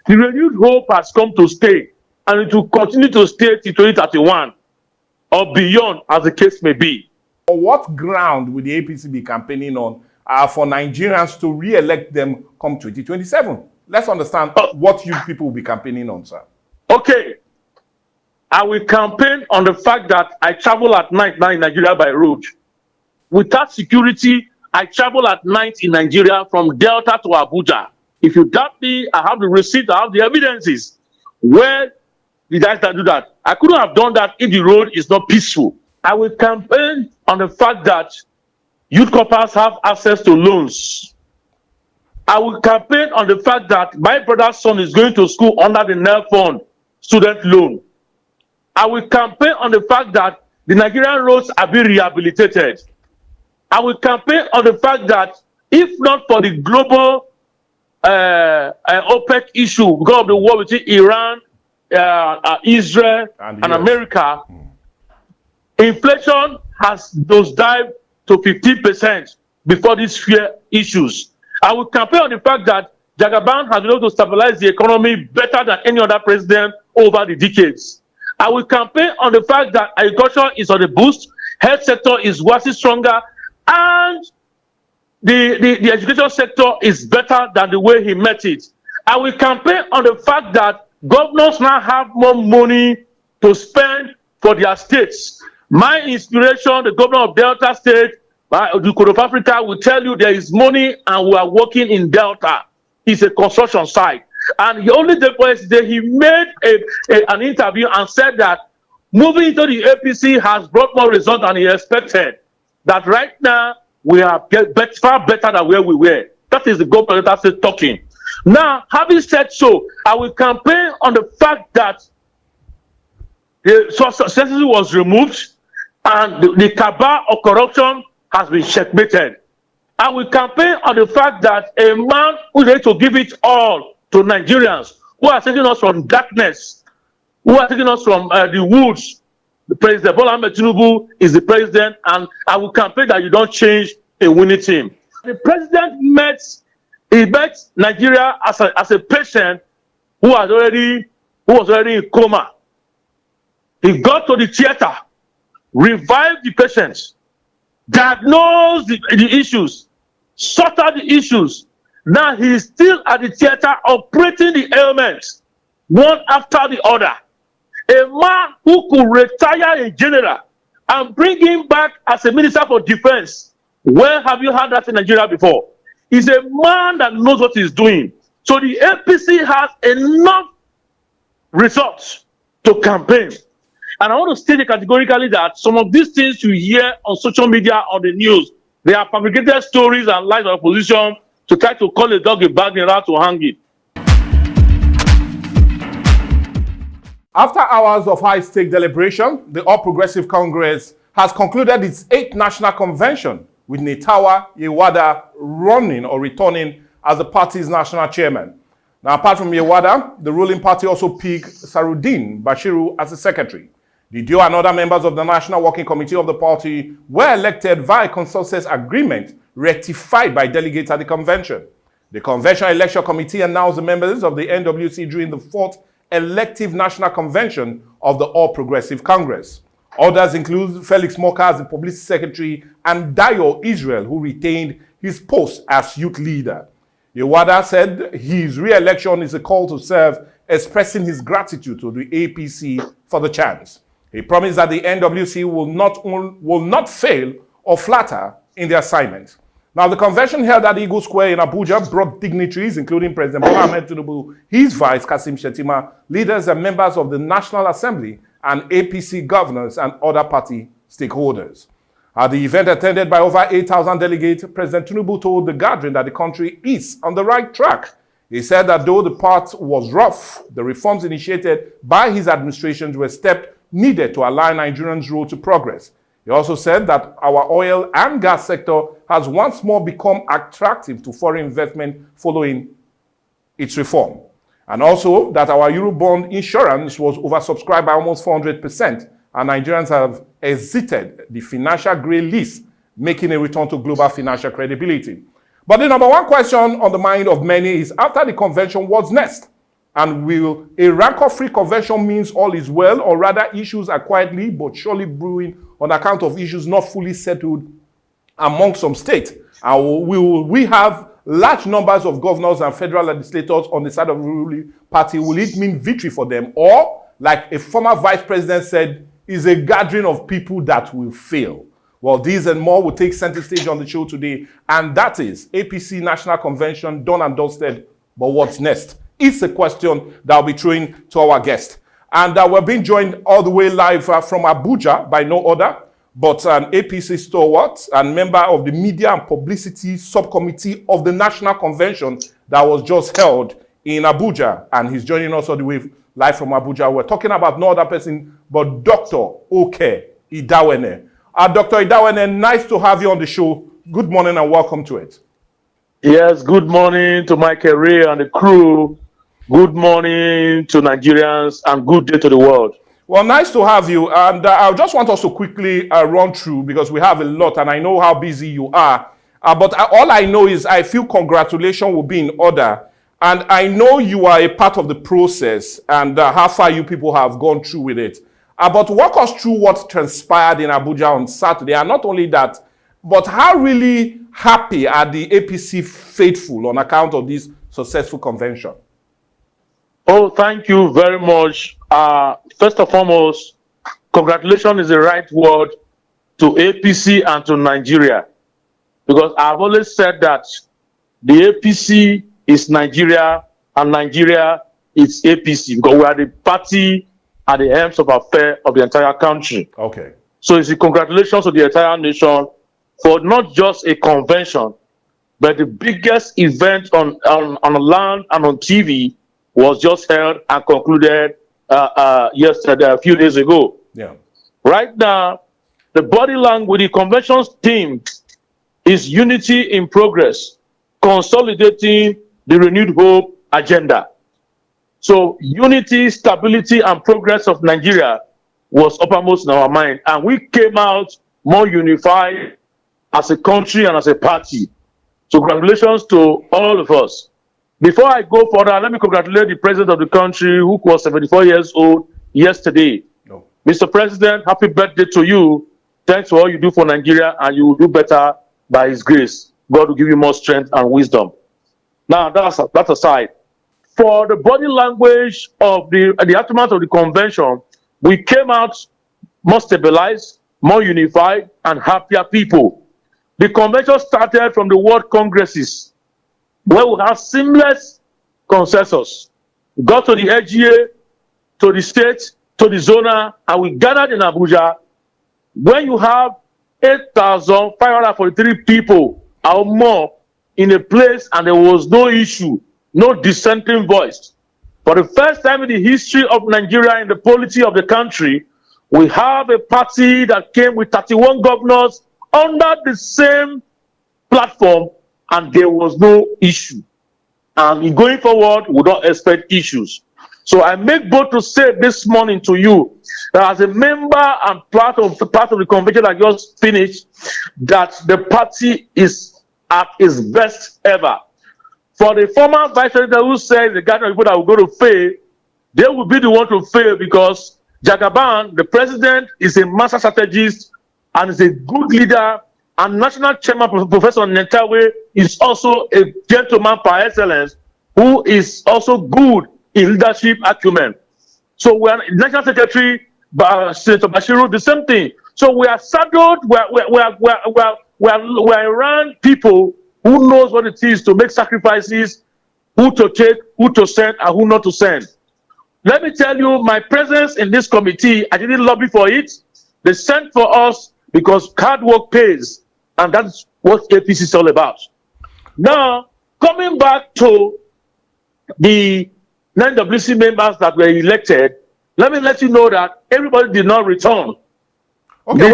The renewed hope has come to stay, and it will continue to stay till 2031 or beyond, as the case may be. On what ground will the APC be campaigning on for Nigerians to re-elect them come 2027? Let's understand what you people will be campaigning on, sir. Okay. I will campaign on the fact that I travel at night now in Nigeria by road. Without security, I travel at night in Nigeria from Delta to Abuja. If you doubt me, I have the receipt, I have the evidences. Where did I do that? I couldn't have done that if the road is not peaceful. I will campaign on the fact that youth corpers have access to loans. I will campaign on the fact that my brother's son is going to school under the NEL Fund student loan. I will campaign on the fact that the Nigerian roads are being rehabilitated. I will campaign on the fact that if not for the global OPEC issue because of the war between Iran, Israel, and America, inflation has nosedived to 15% before these fear issues. I will campaign on the fact that Jagaban has been able to stabilize the economy better than any other president over the decades. I will campaign on the fact that agriculture is on the boost, health sector is waxing stronger, and the education sector is better than the way he met it. I will campaign on the fact that governors now have more money to spend for their states. My inspiration, the governor of Delta State, the Code of Africa, will tell you there is money and we are working in Delta. It's a construction site. And the only difference is that he made an interview and said that moving into the APC has brought more results than he expected. That right now we are far better than where we were. That is the government that's talking. Now, having said so, I will campaign on the fact that the census was removed and the cabal of corruption has been checkmated. I will campaign on the fact that a man who is ready to give it all to Nigerians who are taking us from darkness, who are taking us from the woods. The President Bola Ahmed Tinubu is the president, and I will campaign that you don't change a winning team. The president met Nigeria as a patient who was already in coma. He got to the theater, revived the patient, diagnosed the issues, sort out the issues. Now he is still at the theater operating the ailments, one after the other. A man who could retire a general and bring him back as a minister for defense. Where have you had that in Nigeria before? He's a man that knows what he's doing. So the APC has enough results to campaign. And I want to state categorically that some of these things you hear on social media or the news, they are fabricated stories and lies of opposition to try to call a dog a bag and how to hang it. After hours of high-stake deliberation, the All Progressive Congress has concluded its 8th National Convention, with Netawa Yewada running or returning as the party's national chairman. Now, apart from Yewada, the ruling party also picked Sarudin Bashiru as the secretary. The duo and other members of the National Working Committee of the party were elected via consensus agreement rectified by delegates at the convention. The Convention Election Committee announced the members of the NWC during the 4th elective national convention of the All Progressive Congress. Others include Felix Moka as the publicity secretary and Dayo Israel, who retained his post as youth leader. Yewada said his re-election is a call to serve, expressing his gratitude to the APC for the chance. He promised that the NWC will not fail or flatter in their assignment. Now, the convention held at Eagle Square in Abuja brought dignitaries, including President Bola Ahmed Tinubu, his vice, Kasim Shettima, leaders and members of the National Assembly, and APC governors and other party stakeholders. At the event attended by over 8,000 delegates, President Tinubu told the gathering that the country is on the right track. He said that though the path was rough, the reforms initiated by his administration were steps needed to align Nigerians' road to progress. He also said that our oil and gas sector has once more become attractive to foreign investment following its reform. And also that our Eurobond insurance was oversubscribed by almost 400%, and Nigerians have exited the financial grey list, making a return to global financial credibility. But the number one question on the mind of many is, after the convention, what's next? And will a rancor-free convention means all is well, or rather issues are quietly but surely brewing on account of issues not fully settled among some states? And will we have large numbers of governors and federal legislators on the side of the ruling party? Will it mean victory for them? Or, like a former vice president said, is a gathering of people that will fail? Well, these and more will take center stage on the show today. And that is APC National Convention, done and dusted. But what's next? It's a question that I'll be throwing to our guest. And we're being joined all the way live from Abuja by no other but an APC Stalwart and member of the Media and Publicity Subcommittee of the National Convention that was just held in Abuja. And he's joining us all the way live from Abuja. We're talking about no other person but Dr. Oke Idawene. Dr. Idawene, nice to have you on the show. Good morning and welcome to it. Yes, good morning to my career and the crew. Good morning to Nigerians and good day to the world. Well, nice to have you. And I just want us to quickly run through because we have a lot and I know how busy you are. But all I know is I feel congratulations will be in order. And I know you are a part of the process and how far you people have gone through with it. But walk us through what transpired in Abuja on Saturday. And not only that, but how really happy are the APC faithful on account of this successful convention? Oh, thank you very much. First and foremost, congratulations is the right word to APC and to Nigeria. Because I've always said that the APC is Nigeria and Nigeria is APC. Because we are the party at the helms of affairs of the entire country. Okay. So it's a congratulations to the entire nation for not just a convention, but the biggest event on land and on TV was just held and concluded yesterday, a few days ago. Yeah. Right now, the body language, the convention's theme is unity in progress, consolidating the renewed hope agenda. So unity, stability, and progress of Nigeria was uppermost in our mind. And we came out more unified as a country and as a party. So congratulations to all of us. Before I go further, let me congratulate the president of the country, who was 74 years old yesterday. No. Mr. President, happy birthday to you. Thanks for all you do for Nigeria, and you will do better by his grace. God will give you more strength and wisdom. Now, that's aside. For the body language of the aftermath of the convention, we came out more stabilized, more unified, and happier people. The convention started from the world congresses, where we have seamless consensus. We got to the LGA, to the state, to the zona, and we gathered in Abuja. When you have 8,543 people or more in a place and there was no issue, no dissenting voice, for the first time in the history of Nigeria, in the polity of the country, we have a party that came with 31 governors under the same platform, and there was no issue. And in going forward, we don't expect issues. So I make bold to say this morning to you that as a member and part of the convention that just finished, that the party is at its best ever. For the former vice president who said the gathering of people that will go to fail, they will be the one to fail because Jagaban, the president, is a master strategist and is a good leader. And National Chairman Professor Nentawe is also a gentleman par excellence who is also good in leadership acumen. So we are National Secretary Senator Bashiru, the same thing. So we are saddled, we are around people who knows what it is to make sacrifices, who to take, who to send, and who not to send. Let me tell you, my presence in this committee, I didn't lobby for it. They sent for us because hard work pays, and that's what APC is all about. Now, coming back to the 9 WC members that were elected, let me let you know that everybody did not return. Okay,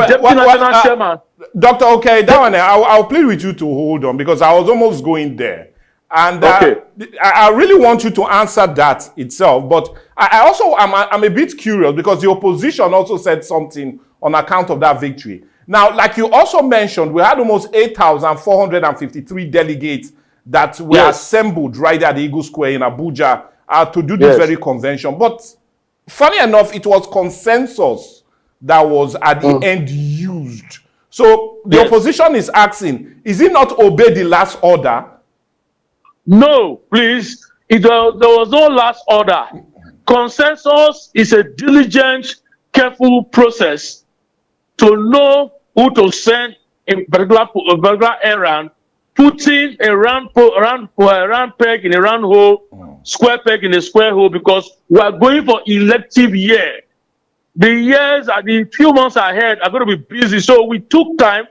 Chairman. Dr. Oke Idawene, I'll plead with you to hold on because I was almost going there. And okay. I really want you to answer that itself. But I also I'm a bit curious because the opposition also said something on account of that victory. Now, like you also mentioned, we had almost 8,453 delegates that were assembled right at the Eagle Square in Abuja to do this very convention. But funny enough, it was consensus that was at the end used. So the opposition is asking, is it not obey the last order? No, please. There was no last order. Consensus is a diligent, careful process to know who to send in particular errand, putting a round peg in a round hole, square peg in a square hole, because we are going for elective year. The years and the few months ahead are going to be busy, so we took time.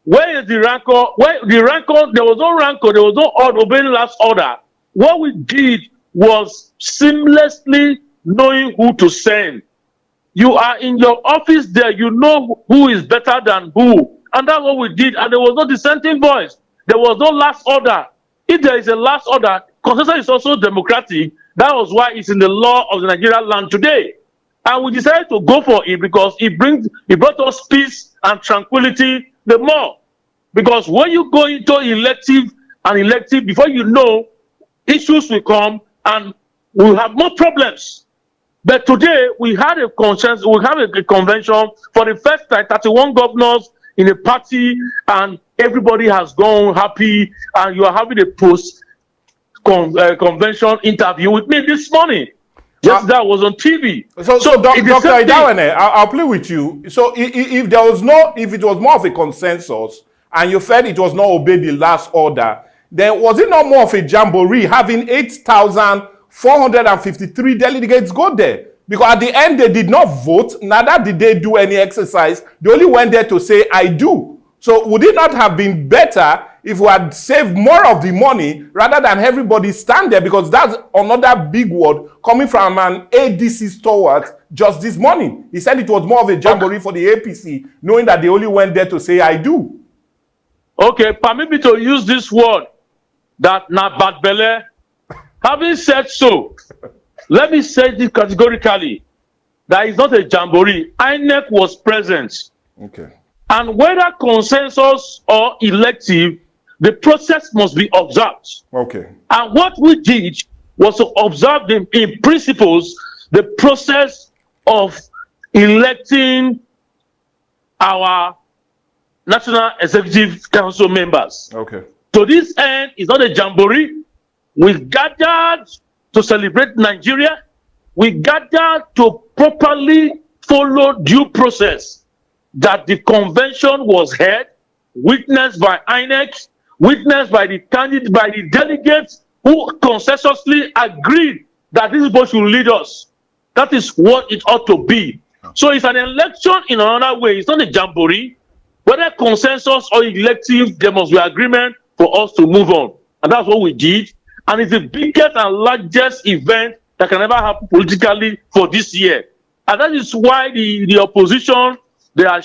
Where is the rancor? There was no rancor, there was no obeying last order. What we did was seamlessly knowing who to send. You are in your office there, you know who is better than who. And that's what we did. And there was no dissenting voice. There was no last order. If there is a last order, consensus is also democratic. That was why it's in the law of the Nigerian land today. And we decided to go for it because it brought us peace and tranquility the more. Because when you go into elective, before you know, issues will come and we'll have more problems. But today we had a consensus, we have a convention for the first time, 31 governors in a party, and everybody has gone happy, and you are having a post-convention interview with me this morning. Just that was on TV. So Dr. Idawene, I'll play with you. So if it was more of a consensus, and you felt it was not obeyed the last order, then was it not more of a jamboree having 8,453 delegates go there? Because at the end, they did not vote, neither did they do any exercise. They only went there to say, I do. So would it not have been better if we had saved more of the money rather than everybody stand there? Because that's another big word coming from an APC Stalwart just this morning. He said it was more of a jamboree for the APC, knowing that they only went there to say, I do. Okay, permit me to use this word, that na bad belle. Having said so, let me say this categorically, that is not a jamboree. INEC was present. Okay. And whether consensus or elective, the process must be observed. Okay. And what we did was to observe in principles the process of electing our National Executive Council members. Okay. To this end, it's not a jamboree. We gathered to celebrate Nigeria. We gathered to properly follow due process that the convention was held, witnessed by INEC, witnessed by the candidates, by the delegates who consensuously agreed that this is what should lead us. That is what it ought to be. So it's an election in another way. It's not a jamboree. Whether consensus or elective, there must be agreement for us to move on. And that's what we did. And it's the biggest and largest event that can ever happen politically for this year. And that is why the opposition, they are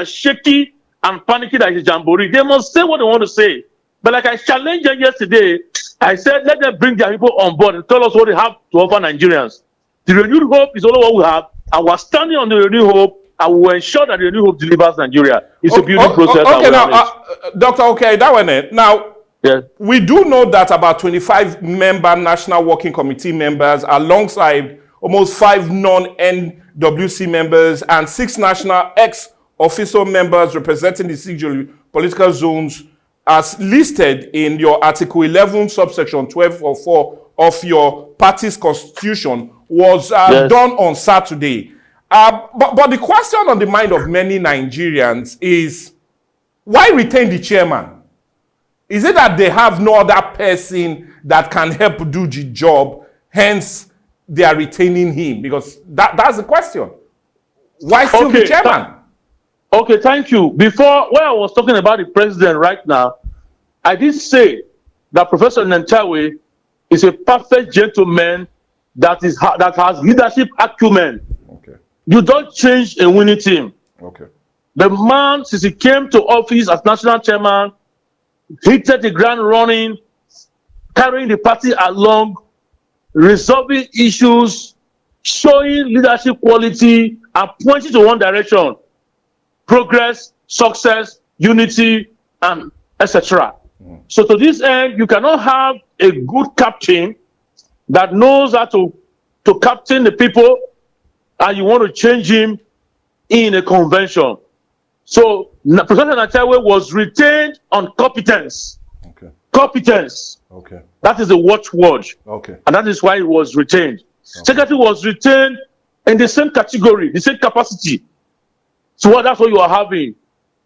shaky and panicky that it's a jamboree. They must say what they want to say. But like I challenged them yesterday, I said, let them bring their people on board and tell us what they have to offer Nigerians. The renewed hope is all what we have, and we're standing on the renewed hope, and we will ensure that the renewed hope delivers Nigeria. It's a building process. Okay, now, Dr. Oke Idawene, now, yes, we do know that about 25 member National Working Committee members, alongside almost 5 non-NWC members and 6 national ex-official members representing the 6 political zones, as listed in your Article 11, subsection 12 or 4 of your party's constitution, was done on Saturday. But the question on the mind of many Nigerians is, why retain the chairman? Is it that they have no other person that can help do the job, hence they are retaining him? Because that's the question. Why still the chairman? Okay, thank you. Before, when I was talking about the president right now, I did say that Professor Nentawe is a perfect gentleman that has leadership acumen. Okay. You don't change a winning team. Okay. The man, since he came to office as national chairman, hit the ground running, carrying the party along, resolving issues, showing leadership quality, and pointing to one direction: progress, success, unity, and etc. So to this end, you cannot have a good captain that knows how to captain the people, and you want to change him in a convention. So Professor Natawe was retained on competence. Okay. Competence. Okay. That is the watchword. Okay. And that is why he was retained. Okay. Secretary was retained in the same category, the same capacity. So that's what you are having.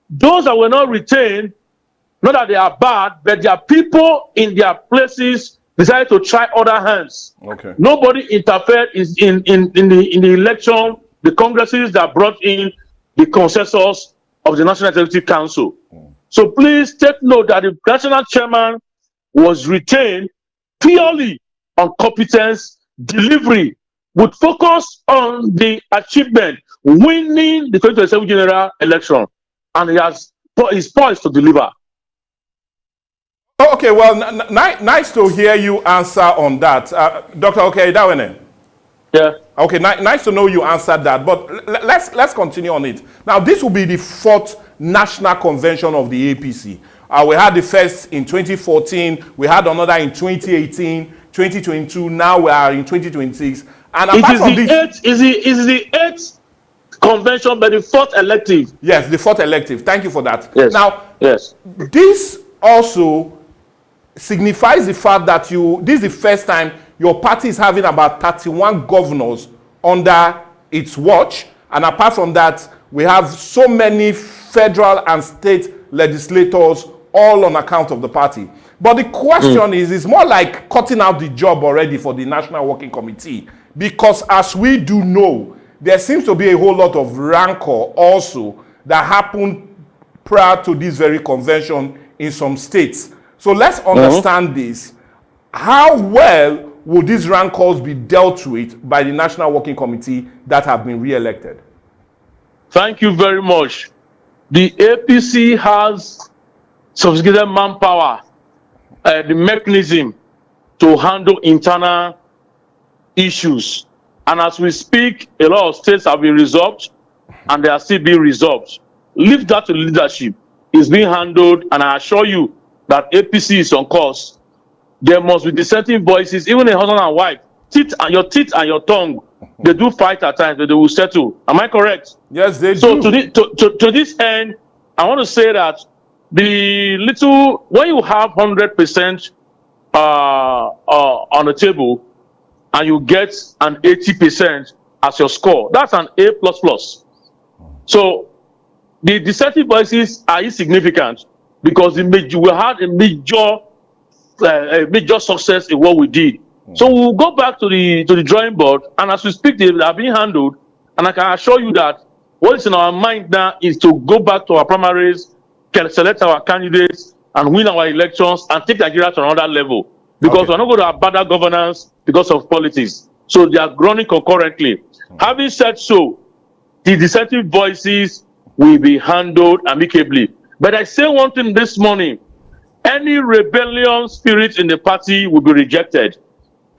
Those that were not retained, not that they are bad, but their people in their places decided to try other hands. Okay. Nobody interfered in the election, the congresses that brought in the consensus of the National Executive Council. So please take note that the national chairman was retained purely on competence, delivery, with focus on the achievement, winning the 2027 general election, and he is poised to deliver. Okay, well, nice to hear you answer on that. Dr. Oke Idawene. Yeah. Okay, nice to know you answered that, but let's continue on it. Now, this will be the 4th National Convention of the APC. We had the first in 2014, we had another in 2018, 2022, now we are in 2026. And apart from this, is the 8th convention, but the 4th elective. Yes, the 4th elective. Thank you for that. Yes. Now, yes, this also signifies the fact that this is the first time your party is having about 31 governors under its watch. And apart from that, we have so many federal and state legislators all on account of the party. But the question is, it's more like cutting out the job already for the National Working Committee. Because as we do know, there seems to be a whole lot of rancor also that happened prior to this very convention in some states. So let's understand this. How well will these rancors be dealt with by the National Working Committee that have been re-elected? Thank you very much. The APC has sophisticated manpower, the mechanism to handle internal issues. And as we speak, a lot of states have been resolved and they are still being resolved. Leave that to leadership. It's being handled, and I assure you that APC is on course. There must be dissenting voices, even a husband and wife. Your teeth and your tongue, they do fight at times, but they will settle. Am I correct? Yes, they do. So to this end, I want to say that when you have 100% on the table and you get an 80% as your score, that's an A++. So the dissenting voices are insignificant because we had a major success in what we did. So we'll go back to the drawing board, and as we speak, they are being handled. And I can assure you that what is in our mind now is to go back to our primaries, select our candidates, and win our elections, and take Nigeria to another level. Because we're not going to have better governance because of politics. So they are running concurrently. Having said so, the dissenting voices will be handled amicably. But I say one thing this morning: any rebellion spirit in the party will be rejected.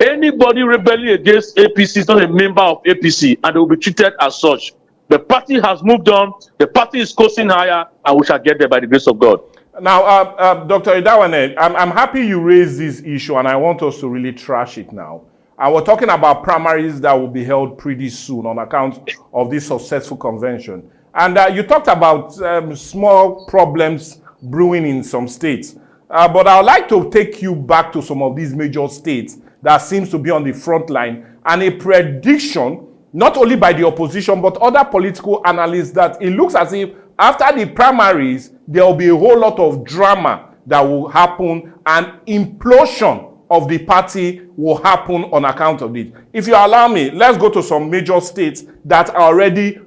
Anybody rebelling against APC is not a member of APC, and they will be treated as such. The party has moved on, the party is coasting higher, and we shall get there by the grace of God. Now, Dr. Idawene, I'm happy you raised this issue, and I want us to really trash it now. And we're talking about primaries that will be held pretty soon on account of this successful convention. And you talked about small problems brewing in some states. But I would like to take you back to some of these major states that seems to be on the front line, and a prediction, not only by the opposition, but other political analysts, that it looks as if after the primaries, there will be a whole lot of drama that will happen, and implosion of the party will happen on account of it. If you allow me, let's go to some major states that are already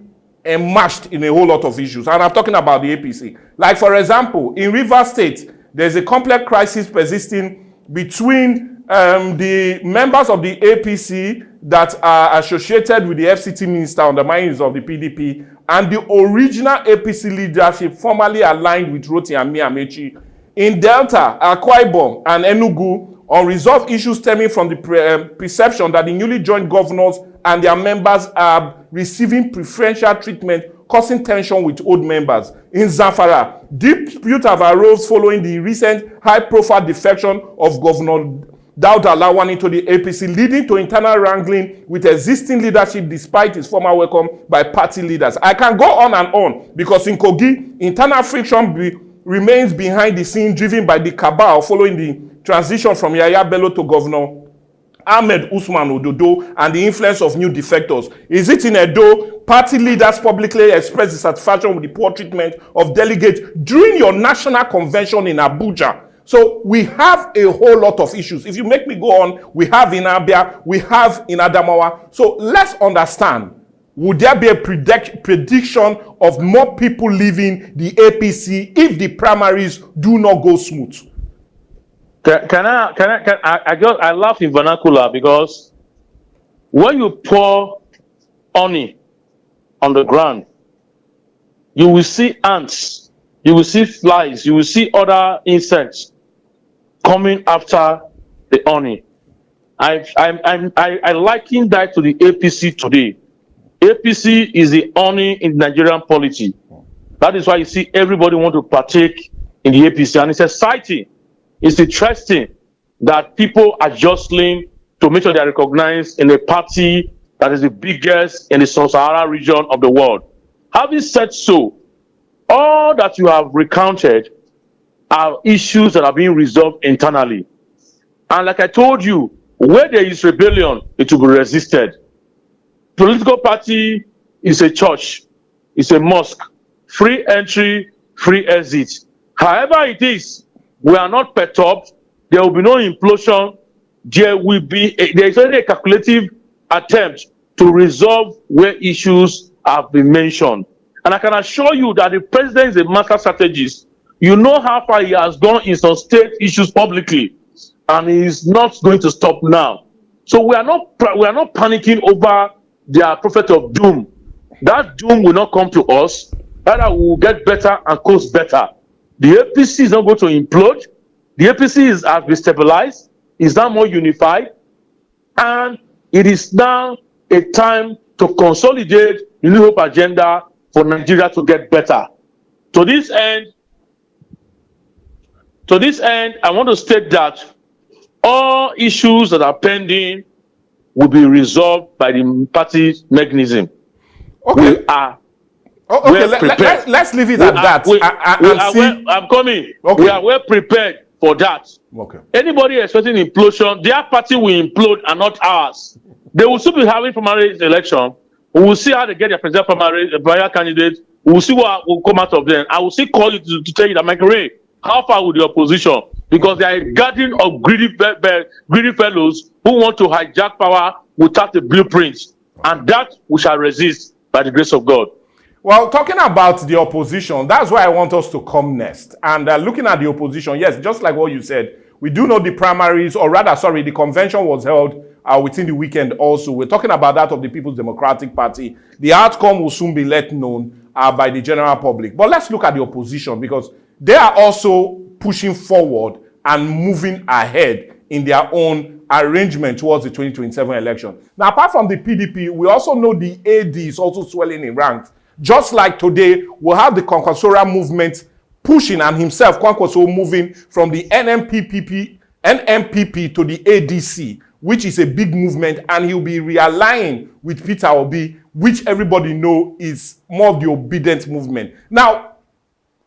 immersed in a whole lot of issues. And I'm talking about the APC. Like, for example, in Rivers State, there's a complex crisis persisting between the members of the APC that are associated with the FCT minister on the minds of the PDP and the original APC leadership formerly aligned with Rotimi Amaechi. In Delta, Akwa Ibom, and Enugu, unresolved issues stemming from the perception that the newly joined governors and their members are receiving preferential treatment, causing tension with old members. In Zamfara, disputes have arose following the recent high-profile defection of Governor Dauda Lawan into the APC, leading to internal wrangling with existing leadership despite his former welcome by party leaders. I can go on and on because in Kogi, internal friction remains behind the scene, driven by the cabal following the transition from Yaya Bello to Governor Ahmed Usman Ododo and the influence of new defectors. Is it in Edo? Party leaders publicly expressed dissatisfaction with the poor treatment of delegates during your national convention in Abuja. So we have a whole lot of issues. If you make me go on, we have in Abia, we have in Adamawa. So let's understand, would there be a prediction of more people leaving the APC if the primaries do not go smooth? I laugh in vernacular because when you pour honey on the ground, you will see ants, you will see flies, you will see other insects coming after the honey. I liken that to the APC today. APC is the honey in Nigerian polity. That is why you see everybody want to partake in the APC, and it's exciting. It's interesting that people are jostling to make sure they are recognized in a party that is the biggest in the Sub-Saharan region of the world. Having said so, all that you have recounted are issues that are being resolved internally. And like I told you, where there is rebellion, it will be resisted. Political party is a church, it's a mosque, free entry, free exit. However it is, we are not perturbed. There will be no implosion. There is only a calculative attempt to resolve where issues have been mentioned. And I can assure you that the president is a master strategist. You know how far he has gone in some state issues publicly, and he is not going to stop now. So we are not panicking over their prophet of doom. That doom will not come to us. Rather, we will get better and coast better. The APC is not going to implode. The APC has been stabilized, is now more unified, and it is now a time to consolidate the New Hope agenda for Nigeria to get better. To this end, I want to state that all issues that are pending will be resolved by the party mechanism. Okay. We are let's leave it at that. I'm coming. Okay. We are well prepared for that. Okay. Anybody expecting implosion, their party will implode and not ours. They will still be having primary election. We will see how they get their presidential primary candidate. We will see what will come out of them. I will still call you to tell you that, Michael Ray, how far with the opposition? Because they are a garden of greedy fellows who want to hijack power without a blueprint. And that we shall resist by the grace of God. Well, talking about the opposition, that's why I want us to come next. And looking at the opposition, yes, just like what you said, we do know the primaries, or rather, sorry, the convention was held within the weekend also. We're talking about that of the People's Democratic Party. The outcome will soon be let known by the general public. But let's look at the opposition, because they are also pushing forward and moving ahead in their own arrangement towards the 2027 election. Now, apart from the PDP, we also know the AD is also swelling in ranks. Just like today, we'll have the Kwankwaso movement pushing, and himself, Kwankwaso, moving from the NMPP to the ADC, which is a big movement, and he'll be realigning with Peter Obi, which everybody know is more of the obedient movement. Now,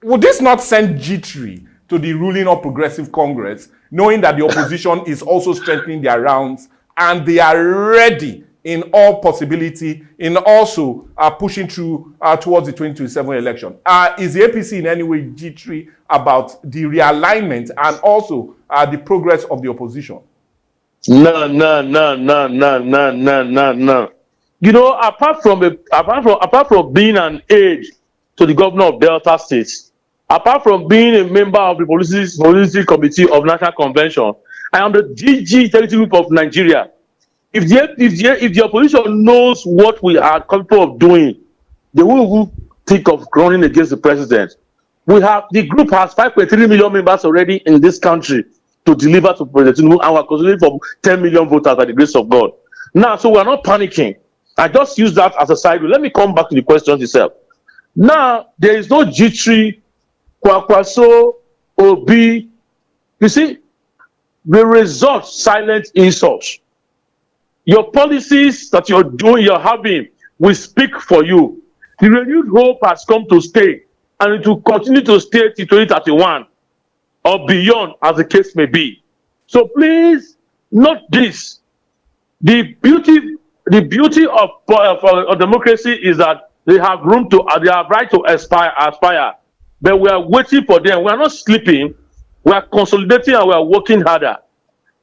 would this not send jittery to the ruling or Progressive Congress, knowing that the opposition is also strengthening their rounds and they are ready in all possibility in also pushing through towards the 2027 election? Is the APC in any way jittery about the realignment and also the progress of the opposition? No. You know, apart from being an aide to the governor of Delta State, apart from being a member of the Policy Committee of National Convention, I am the DG Executive Group of Nigeria. If the opposition knows what we are capable of doing, they will think of running against the president. The group has 5.3 million members already in this country to deliver to President Tinubu, and we are considering for 10 million voters by the grace of God. Now, so we are not panicking. I just use that as a side. Let me come back to the questions itself. Now, there is no G3, Kwankwaso, Obi. You see, the result silent insults. Your policies that you're doing, you're having, will speak for you. The renewed hope has come to stay, and it will continue to stay till 2031 or beyond, as the case may be. So please note this: the beauty of democracy is that they have room to, they have right to aspire, but we are waiting for them. We are not sleeping. We are consolidating and we are working harder.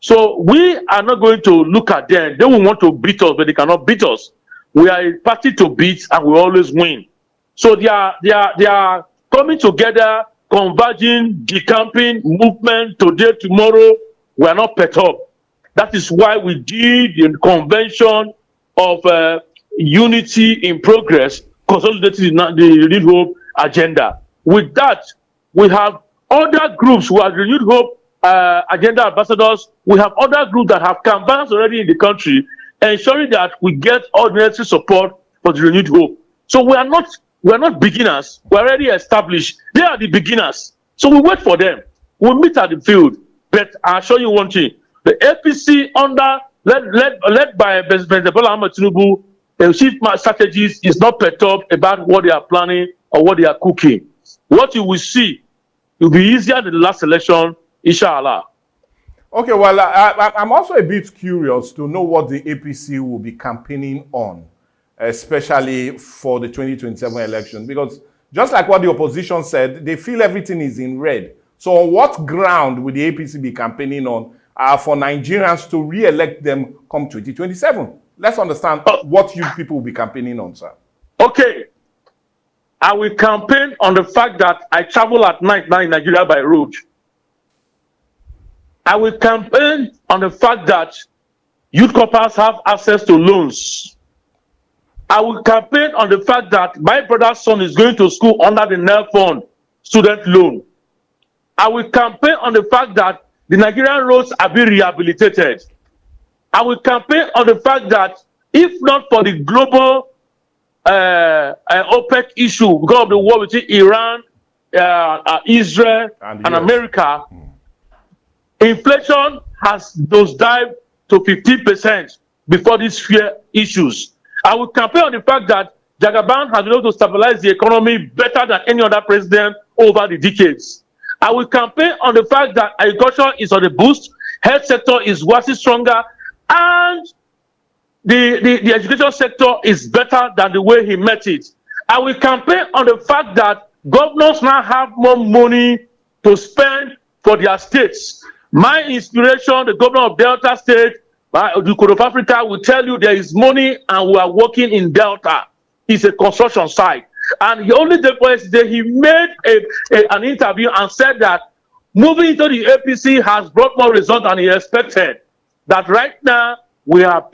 So we are not going to look at them. They will want to beat us, but they cannot beat us. We are a party to beat, and we always win. So they are coming together, converging, decamping movement today, tomorrow. We are not perturbed. That is why we did the convention of unity in progress, consolidating the renewed hope agenda. With that, we have other groups who are renewed hope agenda ambassadors. We have other groups that have canvassed already in the country, ensuring that we get all the necessary support for the renewed hope. So we are not beginners. We are already established. They are the beginners. So we wait for them. We meet at the field. But I'll show you one thing: the APC led by President Bola Ahmed Tinubu, the chief strategist, is not perturbed about what they are planning or what they are cooking. What you will see will be easier than the last election, inshallah. Okay, well, I'm also a bit curious to know what the APC will be campaigning on, especially for the 2027 election, because just like what the opposition said, they feel everything is in red. So on what ground will the APC be campaigning on for Nigerians to re-elect them come 2027? Let's understand what you people will be campaigning on, sir. Okay. I will campaign on the fact that I travel at night now in Nigeria by road. I will campaign on the fact that youth corpers have access to loans. I will campaign on the fact that my brother's son is going to school under the NEL fund student loan. I will campaign on the fact that the Nigerian roads are being rehabilitated. I will campaign on the fact that if not for the global OPEC issue because of the war between Iran, Israel, and America, inflation has nosedived to 15% before these fear issues. I will campaign on the fact that Jagaban has been able to stabilize the economy better than any other president over the decades. I will campaign on the fact that agriculture is on the boost, health sector is waxing stronger, and the education sector is better than the way he met it. I will campaign on the fact that governors now have more money to spend for their states. My inspiration, the governor of Delta State, the Duke of Africa, will tell you there is money and we are working in Delta. It's a construction site. And he only did yesterday, he made an interview and said that moving into the APC has brought more results than he expected. That right now, we are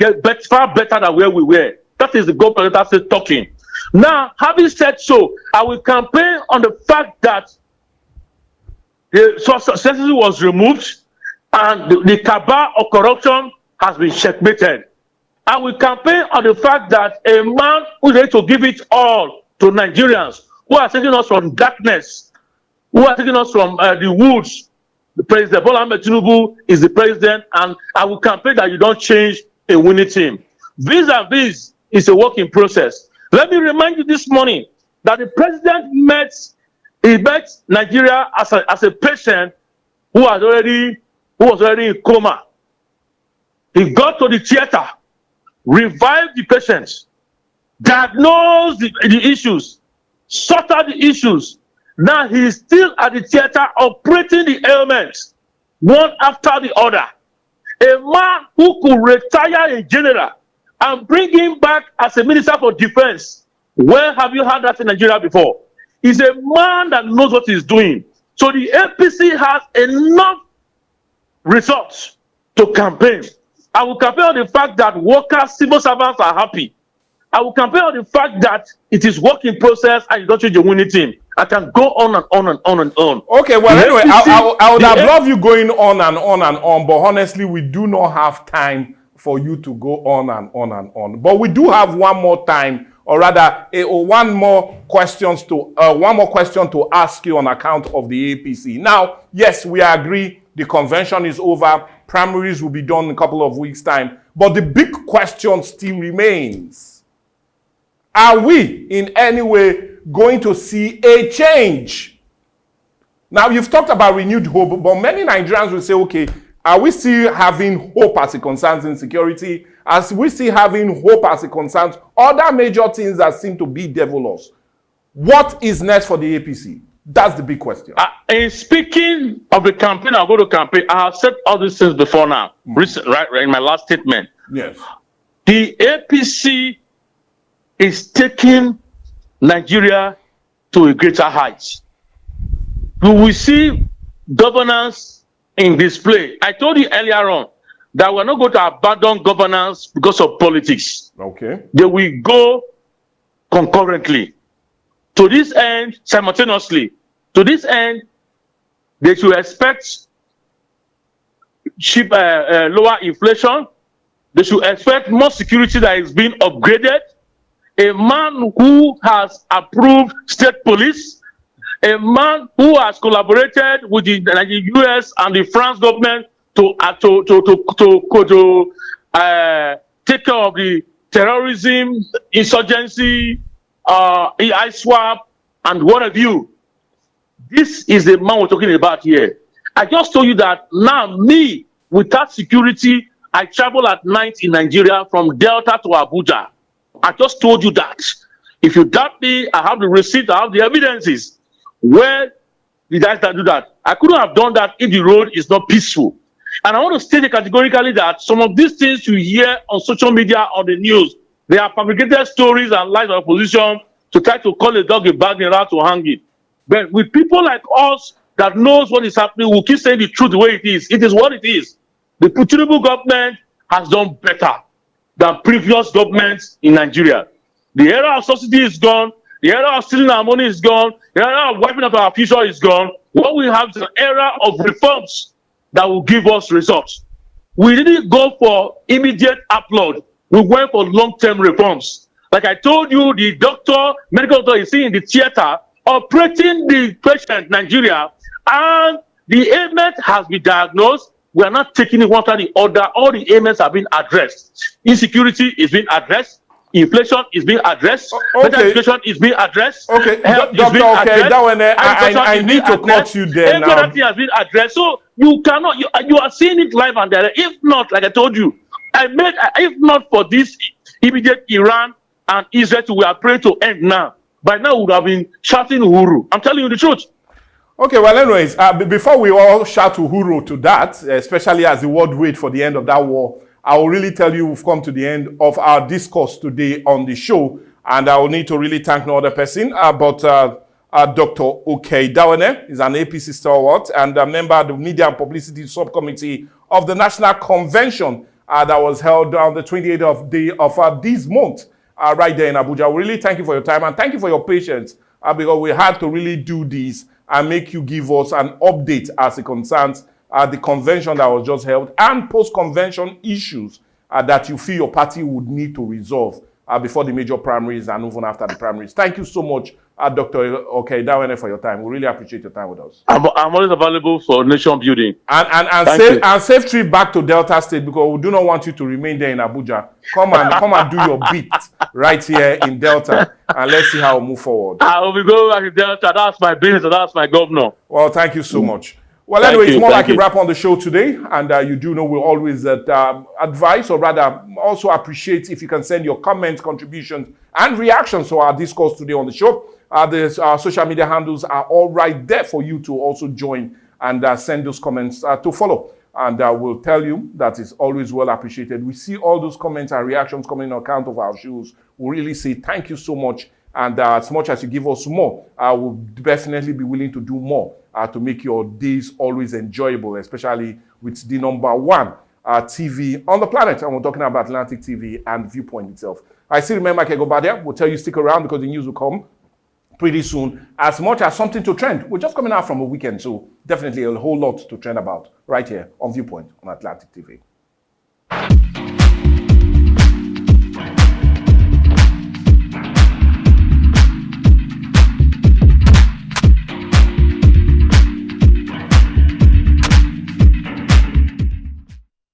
far better than where we were. That is the government that is talking. Now, having said so, I will campaign on the fact that the census was removed and the cabal of corruption has been checkmated. I will campaign on the fact that a man who is ready to give it all to Nigerians who are taking us from darkness, who are taking us from the woods. The President Bola Ahmed Tinubu is the president, and I will campaign that you don't change a winning team. Vis-a-vis is a work in process. Let me remind you this morning that the president met Nigeria as a patient who was already in coma. He got to the theater, revived the patient, diagnosed the issues, sorted out the issues. Now he is still at the theater operating the ailments, one after the other. A man who could retire a general and bring him back as a minister for defense. Where have you had that in Nigeria before? He's a man that knows what he's doing. So the APC has enough results to campaign. I will campaign on the fact that workers, civil servants are happy. I will campaign on the fact that it is work in process and you don't change the winning team. I can go on and on and on and on. Okay, well, anyway, I would have loved you going on and on and on, but honestly, we do not have time for you to go on and on and on. But we do have one more time, or rather, one more question to ask you on account of the APC. Now, yes, we agree the convention is over. Primaries will be done in a couple of weeks' time. But the big question still remains. Are we in any way going to see a change? Now, you've talked about renewed hope, but many Nigerians will say, okay, are we still having hope as it concerns insecurity? Are we still having hope as it concerns other major things that seem to be devilous? What is next for the APC? That's the big question. In speaking of the campaign, I'll go to campaign. I have said all these things before now, recent, right, in my last statement. Yes. The APC is taking Nigeria to a greater height. We will see governance in display. I told you earlier on that we're not going to abandon governance because of politics. Okay. They will go concurrently. To this end, simultaneously, to this end, they should expect cheap, lower inflation. They should expect more security that is being upgraded. A man who has approved state police, a man who has collaborated with the US and the France government to take care of the terrorism, insurgency, ISWAP, and what have you. This is the man we're talking about here. I just told you that now, me, without security, I travel at night in Nigeria from Delta to Abuja. I just told you that. If you doubt me, I have the receipt, I have the evidences. Where did I start to do that? I couldn't have done that if the road is not peaceful. And I want to state categorically that some of these things you hear on social media or the news, they are fabricated stories and lies of opposition to try to call a dog a bag and how to hang it. But with people like us that knows what is happening, we'll keep saying the truth the way it is. It is what it is. The Tinubu government has done better than previous governments in Nigeria. The era of subsidy is gone. The era of stealing our money is gone. The era of wiping out our future is gone. What we have is an era of reforms that will give us results. We didn't go for immediate upload. We went for long-term reforms. Like I told you, the medical doctor is in the theater operating the patient in Nigeria, and the ailment has been diagnosed. We are not taking it one after the other. All the ailments have been addressed. Insecurity is being addressed. Inflation is being addressed. Better education is being addressed. Okay, health is Dr. being addressed. I need to cut you there now. Everything has been addressed. So you cannot. You are seeing it live and direct. If not, like I told you, if not for this immediate Iran and Israel, we are praying to end now. By now, we would have been shouting Uhuru. I'm telling you the truth. Okay, well, anyways, before we all shout Uhuru to that, especially as the world wait for the end of that war, I will really tell you we've come to the end of our discourse today on the show, and I will need to really thank no other person but Dr. Oke Idawene is an APC Stalwart and a member of the Media and Publicity Subcommittee of the National Convention that was held on the 28th of this month right there in Abuja. We really thank you for your time and thank you for your patience because we had to really do this and make you give us an update as it concerns the convention that was just held and post-convention issues that you feel your party would need to resolve before the major primaries and even after the primaries. Thank you so much, Dr. Oke Idawene, for your time. We really appreciate your time with us. I'm always available for nation building. And safe trip back to Delta State because we do not want you to remain there in Abuja. Come and do your bit right here in Delta and let's see how we move forward. I will be going back to Delta. That's my business. That's my governor. Well, thank you so much. Well, anyway, it's more like a wrap on the show today. And you do know we'll always advise or rather also appreciate if you can send your comments, contributions, and reactions to our discourse today on the show. Our social media handles are all right there for you to also join and send those comments to follow. And we'll tell you that is always well appreciated. We see all those comments and reactions coming on account of our shows. We really say thank you so much. And as much as you give us more, we'll definitely be willing to do more to make your days always enjoyable, especially with the #1 TV on the planet. And we're talking about Atlantic TV and Viewpoint itself. I still remember Kegobadia. We'll tell you stick around because the news will come pretty soon. As much as something to trend. We're just coming out from a weekend, so definitely a whole lot to trend about right here on Viewpoint on Atlantic TV.